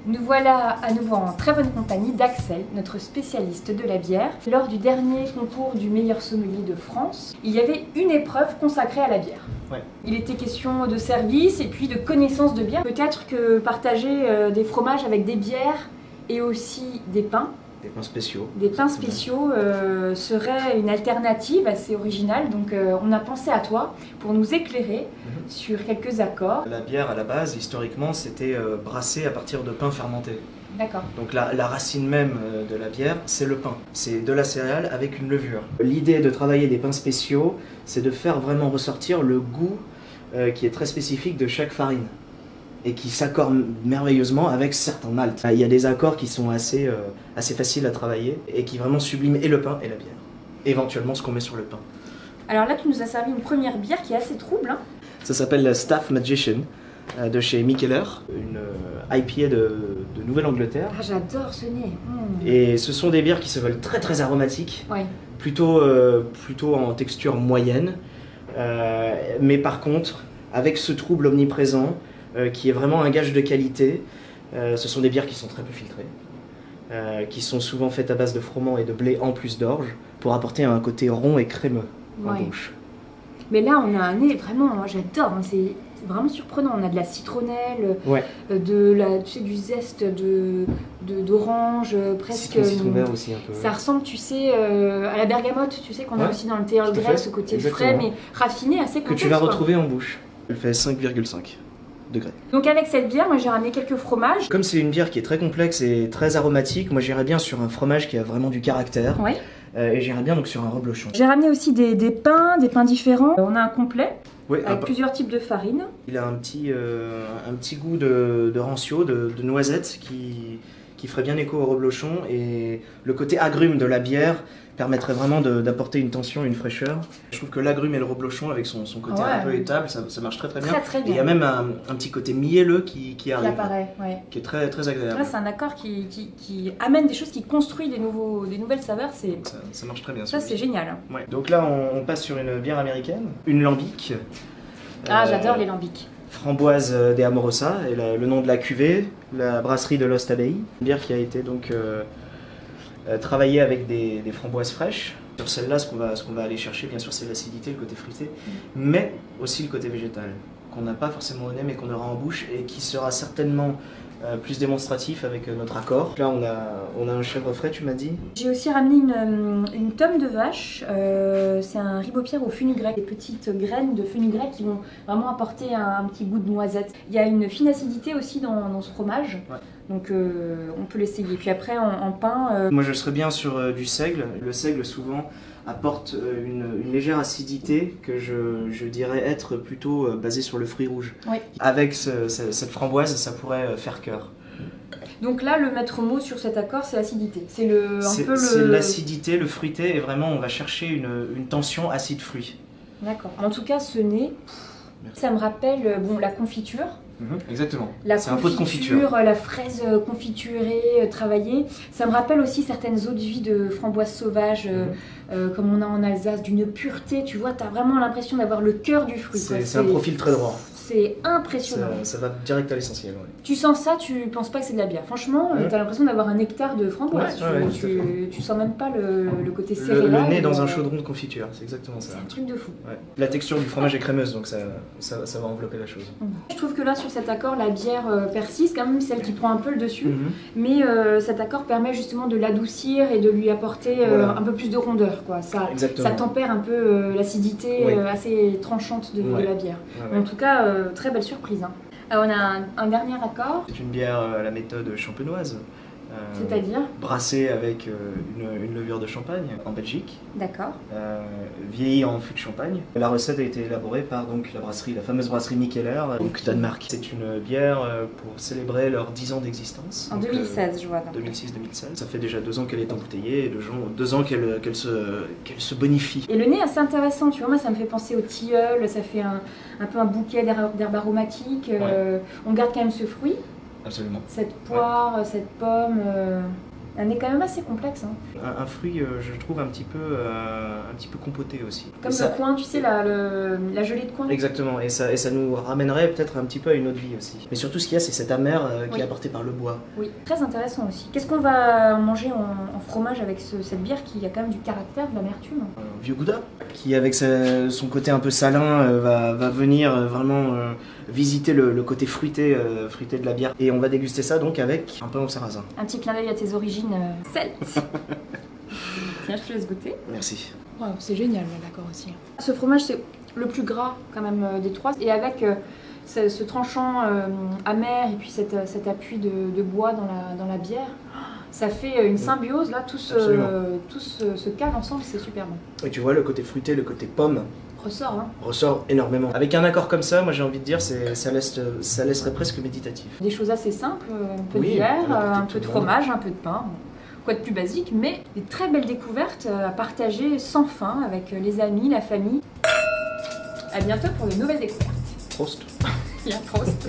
Nous voilà à nouveau en très bonne compagnie d'Axel, notre spécialiste de la bière. Lors du dernier concours du meilleur sommelier de France, il y avait une épreuve consacrée à la bière. Ouais. Il était question de service et puis de connaissance de bière. Peut-être que partager des fromages avec des bières et aussi des pains. Des pains spéciaux. Des pains spéciaux serait une alternative assez originale. Donc on a pensé à toi pour nous éclairer sur quelques accords. La bière à la base, historiquement, c'était brassé à partir de pain fermenté. D'accord. Donc la racine même de la bière, c'est le pain. C'est de la céréale avec une levure. L'idée de travailler des pains spéciaux, c'est de faire vraiment ressortir le goût qui est très spécifique de chaque farine et qui s'accorde merveilleusement avec certains maltes. Il y a des accords qui sont assez faciles à travailler et qui vraiment subliment et le pain et la bière. Éventuellement ce qu'on met sur le pain. Alors là, tu nous as servi une première bière qui est assez trouble. Hein. Ça s'appelle la Staff Magician de chez Mikkeller, une IPA de Nouvelle-Angleterre. Ah, j'adore ce nez. Et ce sont des bières qui se veulent très très aromatiques, Ouais. plutôt en texture moyenne, mais par contre, avec ce trouble omniprésent, qui est vraiment un gage de qualité. Ce sont des bières qui sont très peu filtrées, qui sont souvent faites à base de froment et de blé en plus d'orge, pour apporter un côté rond et crémeux en bouche. Mais là, on a un nez vraiment, moi j'adore, hein, c'est vraiment surprenant. On a de la citronnelle, tu sais, du zeste d'orange, presque. Citron vert aussi un peu. Ça ressemble, tu sais, à la bergamote, tu sais, qu'on a aussi dans le thé Earl Grey, ce côté frais mais raffiné, assez complexe. Que tu vas retrouver en bouche. Elle fait 5,5 degrés. Donc avec cette bière, moi j'ai ramené quelques fromages. Comme c'est une bière qui est très complexe et très aromatique, moi j'irais bien sur un fromage qui a vraiment du caractère. Ouais. Et j'irais bien donc sur un reblochon. J'ai ramené aussi des pains différents. On a un complet. Oui, avec plusieurs types de farine. Il a un petit goût de rancio, de noisette qui ferait bien écho au reblochon, et le côté agrume de la bière permettrait vraiment d'apporter une tension, une fraîcheur. Je trouve que l'agrume et le reblochon avec son côté un peu étable, ça marche très bien. Très bien. Et il y a même un petit côté mielleux qui arrive. Qui apparaît, qui est très, très agréable. Là, c'est un accord qui amène des choses, qui construit des nouvelles saveurs. Ça marche très bien. Ça, c'est génial. Ouais. Donc là, on passe sur une bière américaine, une lambic. Ah, j'adore les lambics. Framboise des Amorosa, et le nom de la cuvée, la brasserie de Lost Abbey. Une bière qui a été donc travaillée avec des framboises fraîches. Sur celle-là, ce qu'on va aller chercher, bien sûr, c'est l'acidité, le côté fruité, mais aussi le côté végétal, qu'on n'a pas forcément au nez, mais qu'on aura en bouche, et qui sera certainement plus démonstratif avec notre accord. Là, on a un chèvre frais, tu m'as dit. J'ai aussi ramené une tome de vache. C'est un ribopierre au fenugrec. Des petites graines de fenugrec qui vont vraiment apporter un petit goût de noisette. Il y a une fine acidité aussi dans ce fromage. Ouais. Donc on peut l'essayer. Puis après, en pain... Moi, je serais bien sur du seigle. Le seigle, souvent, apporte une légère acidité que je dirais être plutôt basée sur le fruit rouge. Oui. Avec cette framboise, ça pourrait faire cœur. Donc là, le maître mot sur cet accord, c'est l'acidité. C'est l'acidité, le fruité, et vraiment on va chercher une tension acide-fruit. D'accord. En tout cas, ce nez, ça me rappelle la confiture. Exactement. C'est un pot de confiture. La fraise confiturée, travaillée. Ça me rappelle aussi certaines eaux de vie de framboises sauvages, comme on a en Alsace, d'une pureté. Tu vois, tu as vraiment l'impression d'avoir le cœur du fruit. C'est un profil très droit. C'est impressionnant. Ça va direct à l'essentiel. Ouais. Tu sens ça, tu penses pas que c'est de la bière. Franchement, tu as l'impression d'avoir un nectar de framboise. Tu sens même pas le côté céréal. Le nez dans un chaudron de confiture, c'est exactement ça. C'est un truc de fou. Ouais. La texture du fromage est crémeuse, donc ça va envelopper la chose. Je trouve que là, sur cet accord, la bière persiste, quand même celle qui prend un peu le dessus. Mais cet accord permet justement de l'adoucir et de lui apporter un peu plus de rondeur. Quoi. Ça tempère un peu l'acidité assez tranchante de la bière. Ouais. En tout cas, très belle surprise. Hein. Alors, on a un dernier accord. C'est une bière à la méthode champenoise. C'est-à-dire brassée avec une levure de champagne en Belgique. D'accord. Vieillie en fût de champagne. La recette a été élaborée par donc, la fameuse brasserie Mikkeller, donc Danemark. C'est une bière pour célébrer leurs 10 ans d'existence. En 2016, je vois. 2006-2016. Ça fait déjà 2 ans qu'elle est embouteillée et 2 ans qu'elle se bonifie. Et le nez est assez intéressant, tu vois, moi ça me fait penser au tilleul, ça fait un peu un bouquet d'herbes aromatiques. On garde quand même ce fruit. Absolument. Cette poire, cette pomme. Un nez quand même assez complexe. Hein. Un fruit, je trouve, un petit peu compoté aussi. Comme le coin, tu sais, la gelée de coin. Exactement, et ça nous ramènerait peut-être un petit peu à une autre vie aussi. Mais surtout, ce qu'il y a, c'est cet amer qui est apporté par le bois. Oui, très intéressant aussi. Qu'est-ce qu'on va manger en fromage avec cette bière qui a quand même du caractère, de l'amertume? Un vieux gouda, qui avec son côté un peu salin va venir vraiment visiter le côté fruité de la bière. Et on va déguster ça donc avec un pain au sarrasin. Un petit clin d'œil à tes origines celtes. Tiens, je te laisse goûter. Merci. Wow, c'est génial, d'accord aussi. Ce fromage, c'est le plus gras quand même des trois. Et avec ce tranchant amer et puis cet appui de bois dans la bière, ça fait une symbiose, là, tout se cale ensemble, c'est super bon. Et tu vois, le côté fruité, le côté pomme, ressort énormément. Avec un accord comme ça, moi j'ai envie de dire, ça laisserait presque méditatif. Des choses assez simples, un peu de bière, un peu de fromage, un peu de pain. Quoi de plus basique, mais des très belles découvertes à partager sans fin avec les amis, la famille. À bientôt pour de nouvelles découvertes. Prost. Bien, Prost.